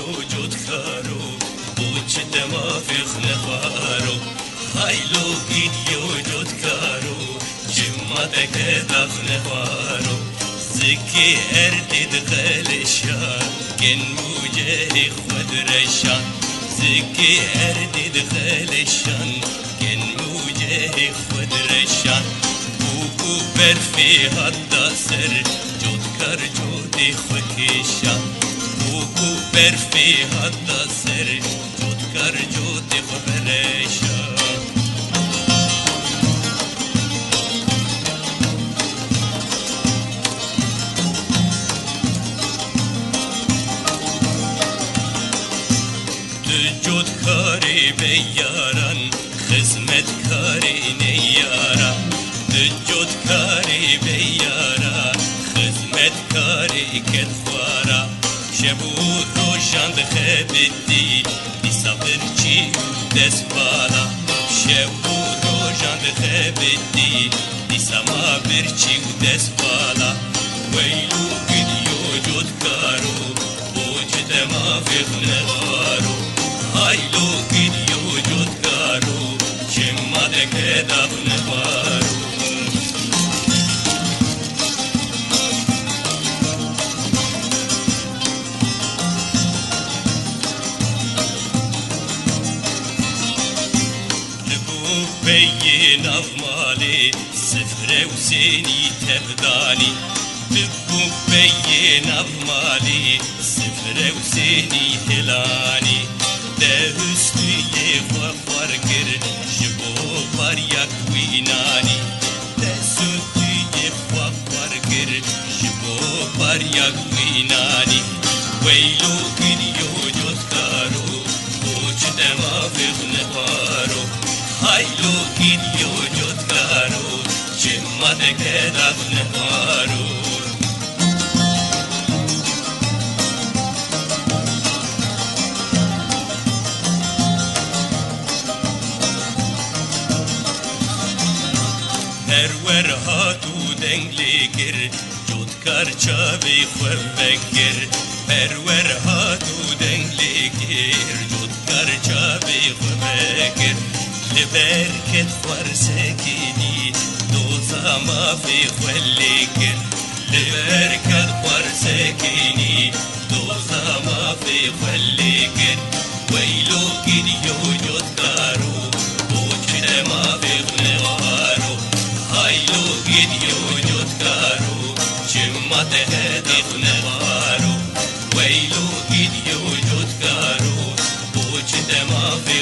وجود خارو بوچ دما في خنفارو هايلو إيدي وجود كارو جمعتك دخنفارو زكي أردد خلشان كن موجه خود رشان زكي أردد خلشان كن موجه خود رشان بوكو برفي هدا سر جود كار جودي خكشان بوكو برفي هدا سر جود كار جودي خبرشان جود کاری بیارن خدمت کاری نیارن جود کاری بیارن خدمت کاری کدوارا شبو روشان بخبتی دیسافر چی دست بالا شبو روشان بخبتی دیسما برچی دست بالا ویلو گدیو جود کارو بوجد ما فی خنوارو هايلو كيدي وجود كارو شما دكدا بنبارو لبو بيين أفمالي سفر وسيني تبداني لبو بيين أفمالي سفر وسيني هلاني ده üstüye vafar gir jibo var yak winani ده üstüye vafar gir jibo var yak winani weylo gidiyo jotkaro uç dema fitne paro haylo gidiyo jotkaro çimma de kedavne paro ور هاتو دنگلی گر جود کار چاوی خواه بگر ور هاتو دنگلی گر جود کار چاوی خواه بگر لبر کت خوار سکینی دوزا ما فی خواه گر لبر کت خوار سکینی دوزا ما فی خواه گر ویلو گیدیو جود کارو بوچ ما فی خواه هايلو گیدیو جود کارو چما تهدی خنوارو ویلو گیدیو جود کارو بوچ دما فی